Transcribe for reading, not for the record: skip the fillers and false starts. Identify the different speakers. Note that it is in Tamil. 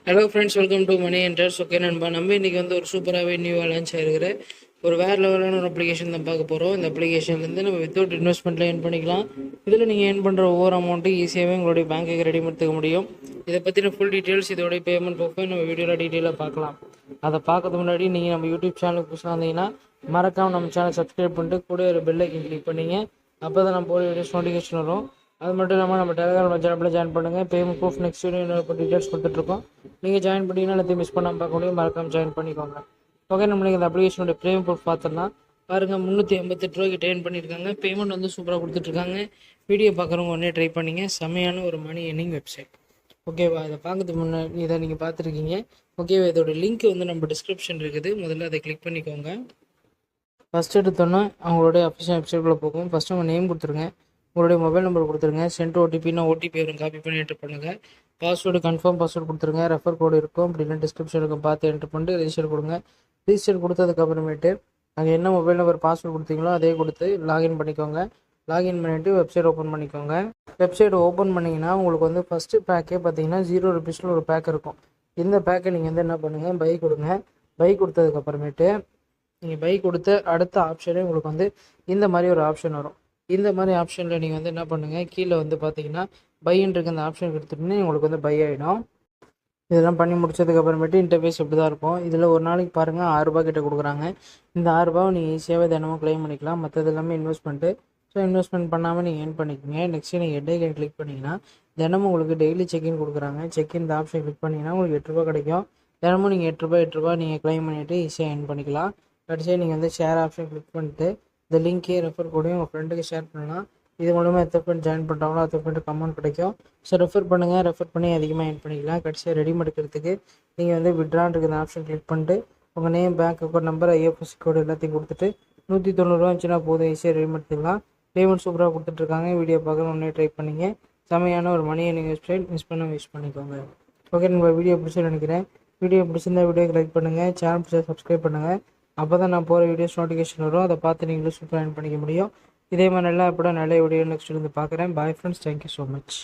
Speaker 1: Hello friends, welcome to Money Enters. Okay நண்பா, நம்ம இன்றைக்கி வந்து ஒரு சூப்பராகவே நியூவாக லான்ச் ஆகிருக்கிற ஒரு வேறு லெவலான ஒரு அப்ளிகேஷன் தான் பார்க்க போகிறோம். இந்த அப்ளிகேஷன்லேருந்து நம்ம வித்தவுட் இன்வெஸ்ட்மெண்ட்டில் ஏர்ன் பண்ணிக்கலாம். இதில் நீங்கள் ஏர்ன் பண்ணுற ஒவ்வொரு அமௌண்ட்டு ஈஸியாகவே உங்களுடைய பேங்க்குக்கு ரெடி எடுத்துக்க முடியும். இதை பற்றின ஃபுல் டீட்டெயில்ஸ், இதோடைய பேமெண்ட் ப்ரூஃபை நம்ம வீடியோவில் டீட்டெயிலாக பார்க்கலாம். அதை பார்க்கறதுக்கு முன்னாடி நீங்கள் நம்ம யூடியூப் சேனலுக்கு புதுசாக வந்தீங்கன்னா மறக்காமல் நம்ம சேனல் சப்ஸ்கிரைப் பண்ணிட்டு கூட ஒரு பெல் ஐக்கன் கிளிக் பண்ணிங்க. அப்போ தான் நம்ம போகிற வீடியோஸ் நோட்டிஃபிகேஷன் வரும். அது மட்டும் இல்லாமல் நம்ம டெலிகிராம் சேனலில் ஜாயின் பண்ணுங்கள். பேமெண்ட் ப்ரூஃப் நெக்ஸ்ட் வீடியோ இன்னொரு டீட்டெயில்ஸ் கொடுத்துட்ருக்கோம். நீங்கள் ஜாயின் பண்ணிங்கன்னா எல்லாத்தையும் மிஸ் பண்ணாமல் பார்க்க முடியும். மறக்காமல் ஜாயின் பண்ணிக்கோங்க. ஓகே, நம்மளுக்கு இந்த அப்ளிகேஷனுடைய பேமெண்ட் ப்ரூஃப் பார்த்தோம்னா பாருங்கள், 388 ரூபாய்க்கு டேர்ன் பண்ணியிருக்காங்க. பேமெண்ட் வந்து சூப்பராக கொடுத்துட்ருக்காங்க. வீடியோ பார்க்குறவங்க உடனே ட்ரை பண்ணிங்க. செம்மையான ஒரு மணி எர்னிங் வெப்சைட். ஓகேவா? இதை பார்க்கறதுக்கு முன்னாடி இதை நீங்கள் பார்த்துருக்கீங்க. ஓகேவா? இதோட லிங்க் வந்து நம்ம டிஸ்கிரிப்ஷன் இருக்குது. முதல்ல அதை கிளிக் பண்ணிக்கோங்க. ஃபஸ்ட் எடுத்தோன்னா அவங்களுடைய அஃபிஷியல் வெப்சைட்குள்ளே போகும். ஃபஸ்ட்டு உங்கள் நேம் கொடுத்துருங்க, உங்களுடைய மொபைல் நம்பர் கொடுத்துருங்க. சென்ட் ஓடிபின்னா ஓடிபி வரும், காப்பி பண்ணி என்ட்ரு பண்ணுங்கள். பாஸ்வேர்டு கன்ஃபார்ம் பாஸ்வேர்டு கொடுத்துருங்க. ரெஃபர் கோடு இருக்கும், அப்படின்னா டிஸ்கிரிப்ஷன் இருக்கும், பார்த்து என்ட்ரு பண்ணிட்டு ரிஜிஸ்டர் கொடுங்க. ரிஜிஸ்டர் கொடுத்ததுக்கப்புறமேட்டு அங்கே என்ன மொபைல் நம்பர் பாஸ்வேர்டு கொடுத்தீங்களோ அதே கொடுத்து லாகின் பண்ணிக்கோங்க. லாகின் பண்ணிவிட்டு வெப்சைட் ஓப்பன் பண்ணிக்கோங்க. வெப்சைட் ஓப்பன் பண்ணிங்கன்னா உங்களுக்கு வந்து ஃபஸ்ட்டு பேக்கே பார்த்தீங்கன்னா 0 ருபீஸில் ஒரு பேக் இருக்கும். இந்த பேக்கை நீங்கள் வந்து என்ன பண்ணுங்கள், பை கொடுங்க. பை கொடுத்ததுக்கப்புறமேட்டு நீங்கள் பை கொடுத்த அடுத்த ஆப்ஷனே உங்களுக்கு வந்து இந்த மாதிரி ஒரு ஆப்ஷன் வரும். இந்த மாதிரி ஆப்ஷனில் நீங்கள் வந்து என்ன பண்ணுங்கள், கீழே வந்து பார்த்தீங்கன்னா பைன்றிருக்க அந்த ஆப்ஷன் எடுத்துகிட்டு உங்களுக்கு வந்து பை ஆகிடும். இதெல்லாம் பண்ணி முடிச்சதுக்கப்புறமேட்டு இன்டர்ஃபேஸ் இப்படி தான் இருக்கும். இதில் ஒரு நாளைக்கு பாருங்கள் 6 ரூபா கிட்ட கொடுக்குறாங்க. இந்த 6 ரூபாவை நீங்கள் ஈஸியாகவே தினமும் க்ளைம் பண்ணிக்கலாம். மற்றது எல்லாமே இன்வெஸ்ட்மெண்ட்டு. ஸோ இன்வெஸ்ட்மெண்ட் பண்ணாமல் நீங்கள் ஏர்ன் பண்ணிக்கோங்க. நெக்ஸ்ட்டு நீங்கள் டெய்லி கிளிக் பண்ணிங்கன்னா தினமும் உங்களுக்கு டெய்லி செக்இன் கொடுக்குறாங்க. செக்இன் இந்த ஆப்ஷன் கிளிக் பண்ணிங்கன்னா உங்களுக்கு 8 ரூபா கிடைக்கும். தினமும் நீங்கள் 8 ரூபா நீங்கள் க்ளைம் பண்ணிவிட்டு ஈஸியாக ஏர்ன் பண்ணிக்கலாம். கடைசியாக நீங்கள் வந்து ஷேர் ஆப்ஷன் கிளிக் பண்ணிட்டு இந்த லிங்க்கே ரெஃபர் கூடயும் உங்கள் ஃப்ரெண்டுக்கு ஷேர் பண்ணலாம். இது மூலமாக எத்தனை ஃப்ரெண்ட் ஜாயின் பண்ணுறாங்களோ அத்தனை ஃப்ரெண்டுக்கு அமௌண்ட் கிடைக்கும். ஸோ ரெஃபர் பண்ணுங்கள். ரெஃபர் பண்ணி அதிகமாக ஏர்ன் பண்ணிக்கலாம். கடைசியாக ரெடிமேட் எடுக்கிறதுக்கு நீங்கள் வந்து விட்ரான் இருக்கிற ஆப்ஷன் கிளிக் பண்ணிட்டு உங்கள் name, bank account number, IFSC கோடு எல்லாத்தையும் கொடுத்துட்டு 190 ரூபா இருந்துச்சுன்னா போதும், ஈஸியாக ரெடிமேட் எடுத்துக்கலாம். பேமெண்ட் சூப்பராக கொடுத்துட்ருக்காங்க. வீடியோ பார்க்குற ஒன்றே ட்ரை பண்ணிங்க. செமையான ஒரு மணி எர்னிங் வெப்சைட், மிஸ் பண்ண யூஸ் பண்ணிக்கோங்க. ஓகே, நம்ம வீடியோ பிடிச்சி நினைக்கிறேன். வீடியோ பிடிச்சிருந்தா வீடியோக்கு லைக் பண்ணுங்கள். சேனல் பிடிச்சா சப்ஸ்கிரைப் பண்ணுங்கள். அப்போ தான் நான் போகிற வீடியோஸ் நோட்டிஃபிகேஷன் வரும். அதை பார்த்து நீங்களும் சூப்பராக ஏர்ன் பண்ணிக்க முடியும். இதே மாதிரி நல்லா எப்போ நிறைய வீடியோ நெக்ஸ்ட் வந்து பார்க்குறேன். Bye friends, thank you so much.